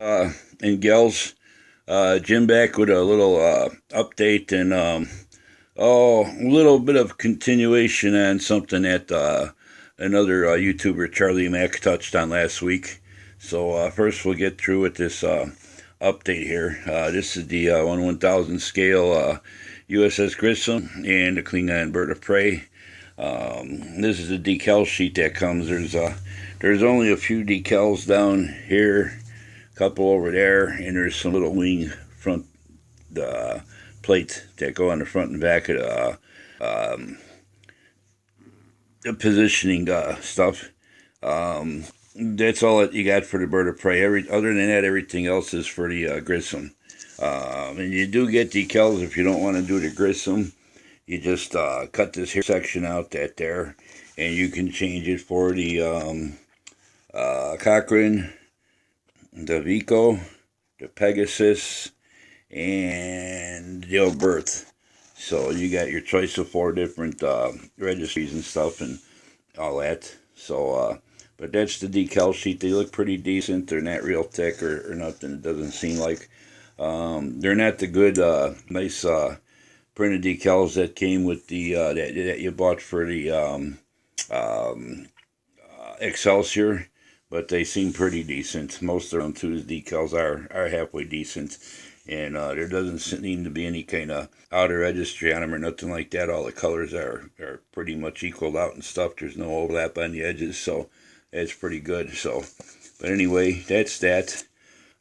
and gals. Jim back with a little update and a little bit of continuation on something that another YouTuber, Charlie Mack, touched on last week. So first we'll get through with this update here. This is the 1/1000 scale USS Grissom and the Klingon Bird of Prey. This is a decal sheet that comes. There's only a few decals down here, a couple over there, and there's some little wing front plates that go on the front and back of the positioning stuff. That's all that you got for the Bird of Prey. Other than that, everything else is for the Grissom. And you do get decals if you don't want to do the Grissom. You just cut this here section out there, and you can change it for the Cochrane, the Vico, the Pegasus, and the old Berth. So you got your choice of 4 different registries and stuff and all that. So, but that's the decal sheet. They look pretty decent. They're not real thick or nothing. It doesn't seem like. They're not the good, nice printed decals that came with the that you bought for the Excelsior, but they seem pretty decent. Most of them too, the decals are halfway decent, and there doesn't seem to be any kind of outer registry on them or nothing like that. All the colors are pretty much equaled out and stuff. There's no overlap on the edges, so it's pretty good. So, but anyway, that's that.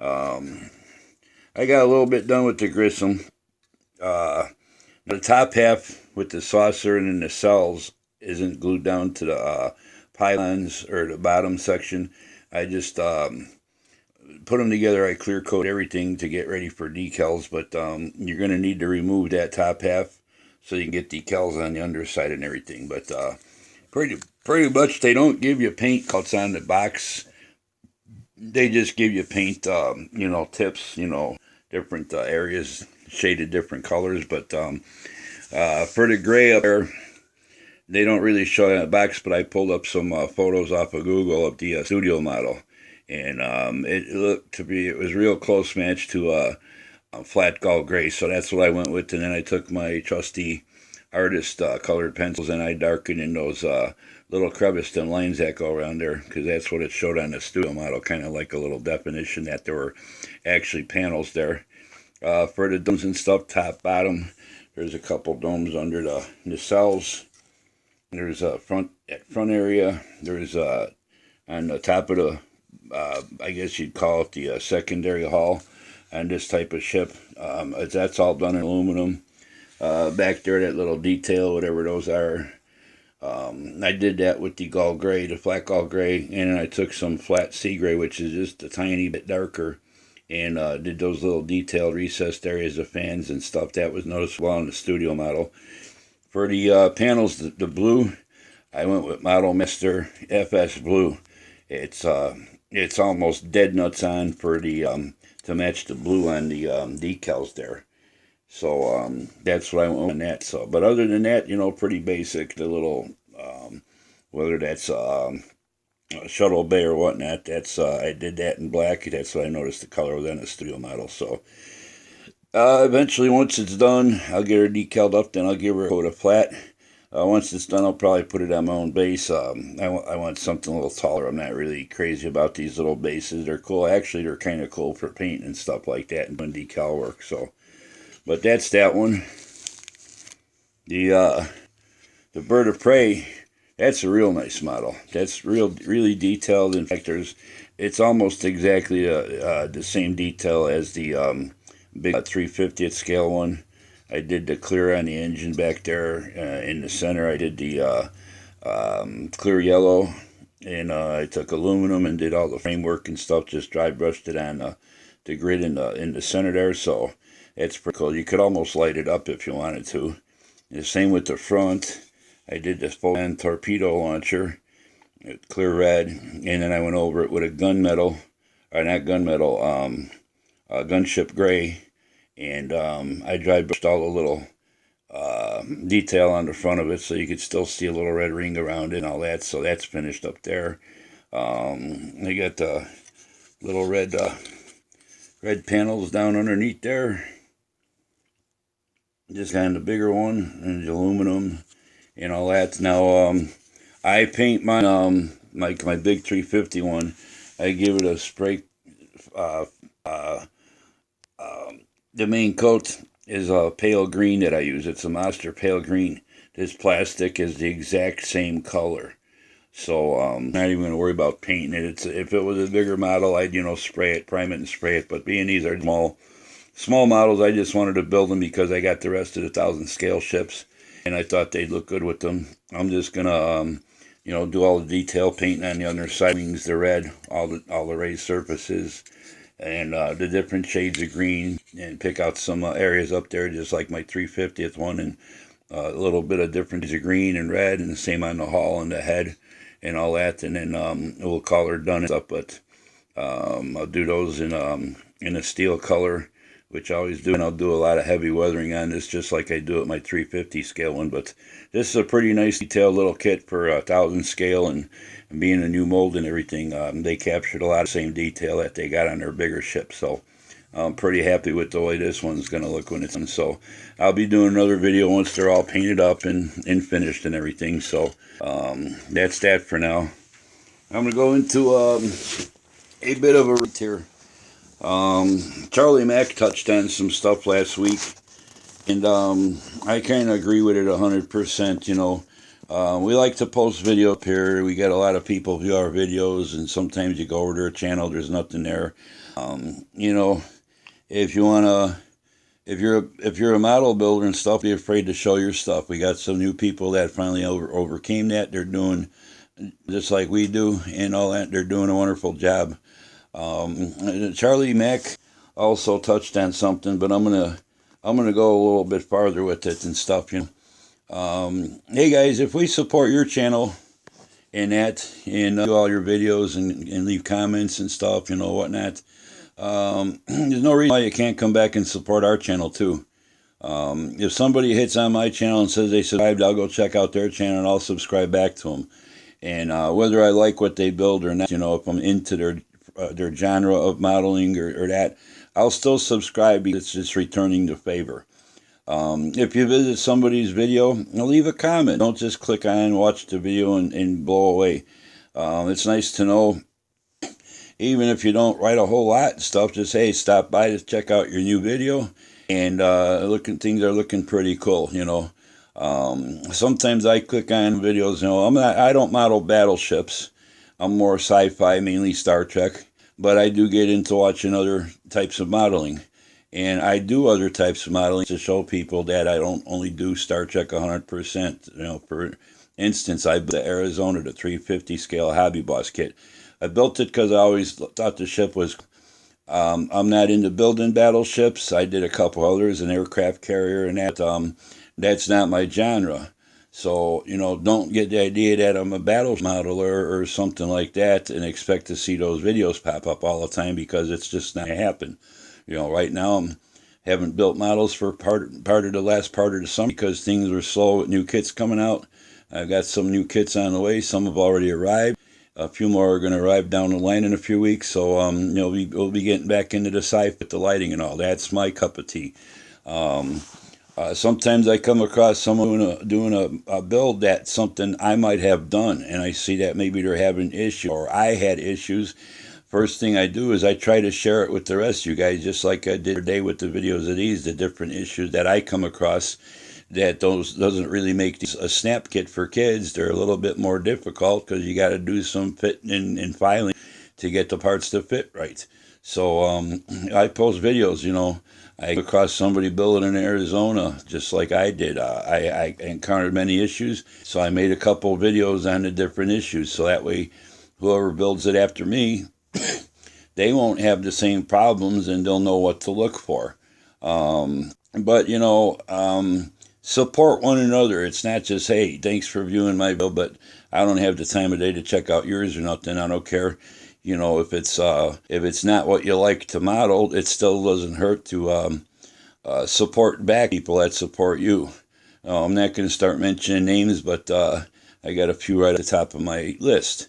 I got a little bit done with the Grissom. The top half with the saucer and then the cells isn't glued down to the pylons or the bottom section. I just put them together. I clear coat everything to get ready for decals, but you're going to need to remove that top half so you can get decals on the underside and everything. But pretty much they don't give you paint cuts on the box. They just give you paint, tips, different areas shaded different colors. But for the gray up there, they don't really show it in the box, but I pulled up some photos off of Google of the studio model, and it was real close match to a flat gold gray, so that's what I went with. And then I took my trusty artist colored pencils and I darkened in those little crevice and lines that go around there, because that's what it showed on the studio model, kind of like a little definition that there were actually panels there. For the domes and stuff, top, bottom, there's a couple domes under the cells. There's a front area. There's on the top of the, I guess you'd call it the secondary hull on this type of ship. That's all done in aluminum. Back there, that little detail, whatever those are, I did that with the gold gray, the flat gold gray, and then I took some flat sea gray, which is just a tiny bit darker, and did those little detailed recessed areas of fans and stuff. That was noticeable on the studio model. For the panels, the blue, I went with Model Master FS Blue. It's almost dead nuts on for the to match the blue on the decals there. So that's what I went on that. So, but other than that, pretty basic. The little whether that's shuttle bay or whatnot. That's I did that in black. That's what I noticed the color was on the studio model. So eventually, once it's done, I'll get her decaled up. Then I'll give her a coat of flat. Once it's done, I'll probably put it on my own base. I want something a little taller. I'm not really crazy about these little bases. They're cool. Actually, they're kind of cool for paint and stuff like that and doing decal work. So, but that's that one. The Bird of Prey, that's a real nice model. That's really detailed. In fact, it's almost exactly the same detail as the big 350th scale one. I did the clear on the engine back there in the center. I did the clear yellow, and I took aluminum and did all the framework and stuff. Just dry brushed it on the grid in the center there. So it's pretty cool. You could almost light it up if you wanted to. The same with the front. I did this full-on torpedo launcher, clear red, and then I went over it with a gunmetal, or not gunmetal, gunship gray, and I dry brushed all the little detail on the front of it so you could still see a little red ring around it and all that. So that's finished up there. I got the little red red panels down underneath there. Just kind of the bigger one, and the aluminum and all that. Now, I paint mine, my big 350 one. I give it a spray. The main coat is a pale green that I use. It's a Monster Pale Green. This plastic is the exact same color. So, not even going to worry about painting it. If it was a bigger model, I'd, spray it, prime it and spray it. But being these are small models, I just wanted to build them because I got the rest of the 1,000 scale ships. And I thought they'd look good with them. I'm just going to, do all the detail painting on the underside wings, the red, all the raised surfaces, and the different shades of green, and pick out some areas up there, just like my 350th one, and a little bit of different shades of green and red, and the same on the hull and the head and all that. And then we'll call her done and stuff, but I'll do those in a steel color, which I always do, and I'll do a lot of heavy weathering on this, just like I do at my 350 scale one. But this is a pretty nice detailed little kit for 1,000 scale, and being a new mold and everything, they captured a lot of the same detail that they got on their bigger ships. So I'm pretty happy with the way this one's going to look when it's done. So I'll be doing another video once they're all painted up and finished and everything. So that's that for now. I'm going to go into a bit of a rant here. Charlie Mack touched on some stuff last week, and I kind of agree with it 100%. We like to post video up here. We get a lot of people view our videos, and sometimes you go over to their channel, there's nothing there. If you wanna, if you're a model builder and stuff, be afraid to show your stuff. We got some new people that finally overcame that. They're doing just like we do and all that. They're doing a wonderful job. Charlie Mack also touched on something, but I'm gonna go a little bit farther with it and stuff. Hey guys, if we support your channel and that, and do all your videos and leave comments and stuff, whatnot, there's no reason why you can't come back and support our channel too. If somebody hits on my channel and says they subscribed, I'll go check out their channel and I'll subscribe back to them. And whether I like what they build or not, if I'm into their genre of modeling or that, I'll still subscribe because it's just returning the favor. If you visit somebody's video, leave a comment. Don't just click on, watch the video, and blow away. It's nice to know, even if you don't write a whole lot and stuff, just, hey, stop by to check out your new video, and things are looking pretty cool, Sometimes I click on videos, I don't model battleships. I'm more sci-fi, mainly Star Trek, but I do get into watching other types of modeling. And I do other types of modeling to show people that I don't only do Star Trek 100%. For instance, I built the Arizona, the 350 scale Hobby Boss kit. I built it because I always thought the ship was, I'm not into building battleships. I did a couple others, an aircraft carrier, and that's not my genre. So, don't get the idea that I'm a battle modeler or something like that and expect to see those videos pop up all the time, because it's just not going to happen. Right now I haven't built models for part of the last part of the summer because things were slow with new kits coming out. I've got some new kits on the way. Some have already arrived. A few more are going to arrive down the line in a few weeks. So, we'll be getting back into the sci-fi with the lighting and all. That's my cup of tea. Sometimes I come across someone doing a build that's something I might have done, and I see that maybe they're having issues or I had issues. First thing I do is I try to share it with the rest of you guys, just like I did today with the videos of these, the different issues that I come across that doesn't really make these a snap kit for kids. They're a little bit more difficult because you got to do some fitting and filing to get the parts to fit right. So I post videos, I came across somebody building in Arizona just like I did. I encountered many issues, so I made a couple of videos on the different issues, so that way whoever builds it after me, they won't have the same problems and they'll know what to look for. But support one another. It's not just, hey, thanks for viewing my video, but I don't have the time of day to check out yours or nothing. I don't care. If it's not what you like to model, it still doesn't hurt to support back people that support you. I'm not going to start mentioning names, but I got a few right at the top of my list.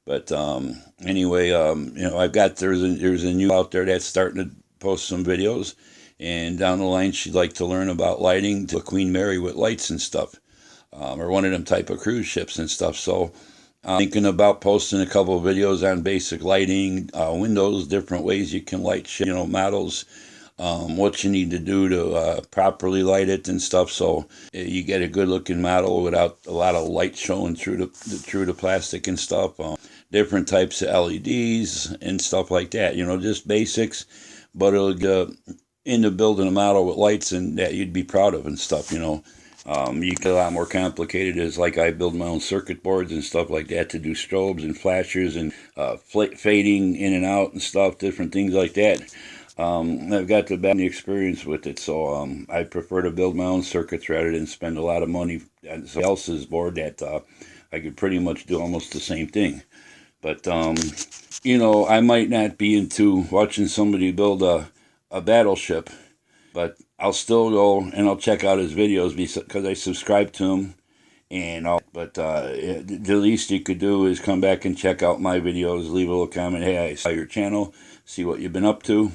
But anyway, I've got there's a new out there that's starting to post some videos. And down the line, she'd like to learn about lighting to Queen Mary with lights and stuff, or one of them type of cruise ships and stuff. So I'm thinking about posting a couple of videos on basic lighting, windows, different ways you can light, models, what you need to do to properly light it and stuff, so you get a good looking model without a lot of light showing through the plastic and stuff. Different types of LEDs and stuff like that. Just basics, but it'll get into building a model with lights and that you'd be proud of and stuff. You get a lot more complicated. It's like I build my own circuit boards and stuff like that to do strobes and flashers and fading in and out and stuff, different things like that. I've got the bad experience with it, so I prefer to build my own circuits rather than spend a lot of money on somebody else's board that I could pretty much do almost the same thing. But I might not be into watching somebody build a battleship, but I'll still go and I'll check out his videos because I subscribe to him. But the least you could do is come back and check out my videos, leave a little comment. Hey, I saw your channel, see what you've been up to.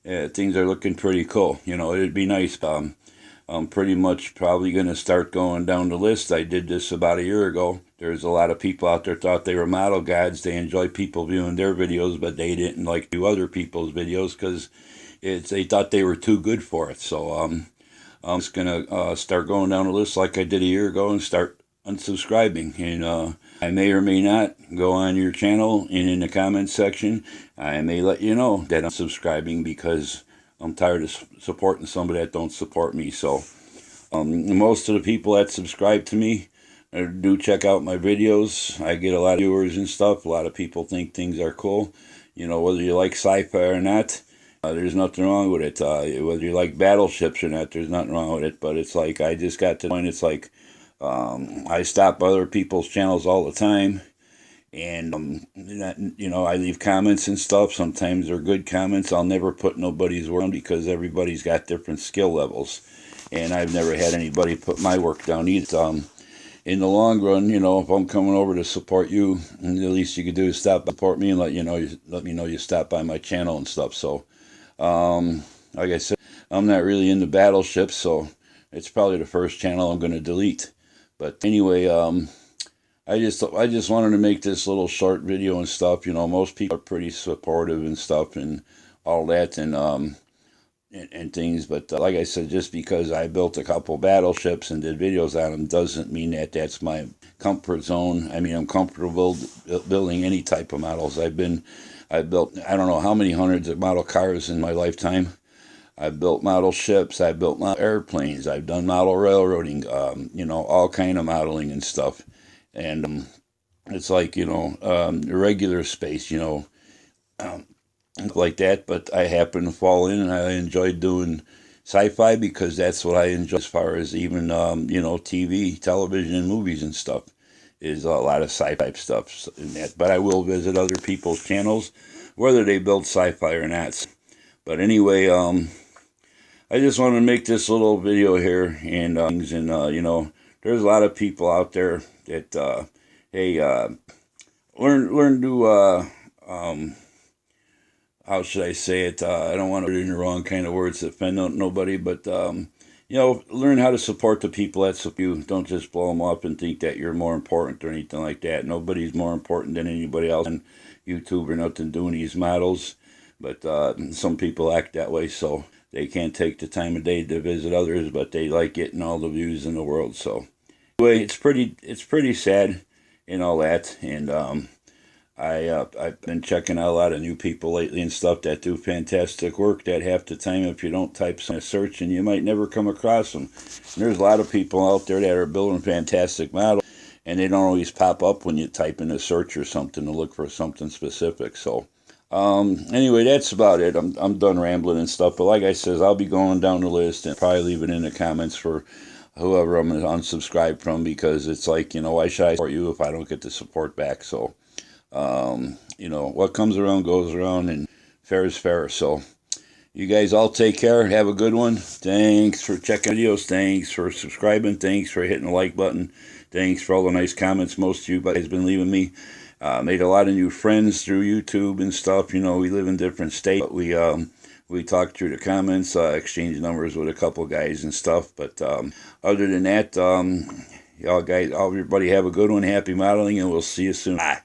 Things are looking pretty cool. It'd be nice. I'm pretty much probably going to start going down the list. I did this about a year ago. There's a lot of people out there thought they were model gods. They enjoy people viewing their videos, but they didn't like to do other people's videos because they thought they were too good for it. So I'm just going to start going down the list like I did a year ago and start unsubscribing. And I may or may not go on your channel and in the comments section, I may let you know that I'm subscribing because I'm tired of supporting somebody that don't support me. So most of the people that subscribe to me do check out my videos. I get a lot of viewers and stuff. A lot of people think things are cool. Whether you like sci-fi or not, there's nothing wrong with it. Whether you like battleships or not, there's nothing wrong with it. But it's like I just got to the point, it's like I stop other people's channels all the time. And, I leave comments and stuff. Sometimes they're good comments. I'll never put nobody's work down because everybody's got different skill levels. And I've never had anybody put my work down either. In the long run, if I'm coming over to support you, the least you could do is stop support me and let me know you stop by my channel and stuff. So, like I said, I'm not really into battleships, so it's probably the first channel I'm going to delete. But anyway, I just wanted to make this little short video and stuff. Most people are pretty supportive and stuff and all that and things. But like I said, just because I built a couple battleships and did videos on them doesn't mean that that's my comfort zone. I mean, I'm comfortable building any type of models. I built I don't know how many hundreds of model cars in my lifetime. I've built model ships. I've built model airplanes. I've done model railroading. All kind of modeling and stuff. And it's like, regular space, like that. But I happen to fall in and I enjoyed doing sci-fi because that's what I enjoy as far as even, TV, television, and movies and stuff is a lot of sci-fi stuff in that. But I will visit other people's channels, whether they build sci-fi or not. But anyway, I just wanted to make this little video here and there's a lot of people out there that, hey, learn to, how should I say it? I don't want to put it in the wrong kind of words to offend nobody, but, learn how to support the people that support you. Don't just blow them up and think that you're more important or anything like that. Nobody's more important than anybody else on YouTube or nothing doing these models, but some people act that way, so they can't take the time of day to visit others, but they like getting all the views in the world. So anyway, it's pretty sad and all that. And I've been checking out a lot of new people lately and stuff that do fantastic work that half the time if you don't type some search and you might never come across them. And there's a lot of people out there that are building fantastic models and they don't always pop up when you type in a search or something to look for something specific. So anyway, that's about it. I'm done rambling and stuff. But like I says, I'll be going down the list and probably leave it in the comments for whoever I'm going to unsubscribe from because it's like, why should I support you if I don't get the support back? So, what comes around goes around and fair is fair. So you guys all take care. Have a good one. Thanks for checking videos. Thanks for subscribing. Thanks for hitting the like button. Thanks for all the nice comments most of you guys been leaving me. Made a lot of new friends through YouTube and stuff. We live in different states, but we We talked through the comments, exchanged numbers with a couple guys and stuff. But other than that, y'all guys, everybody have a good one. Happy modeling, and we'll see you soon. Bye.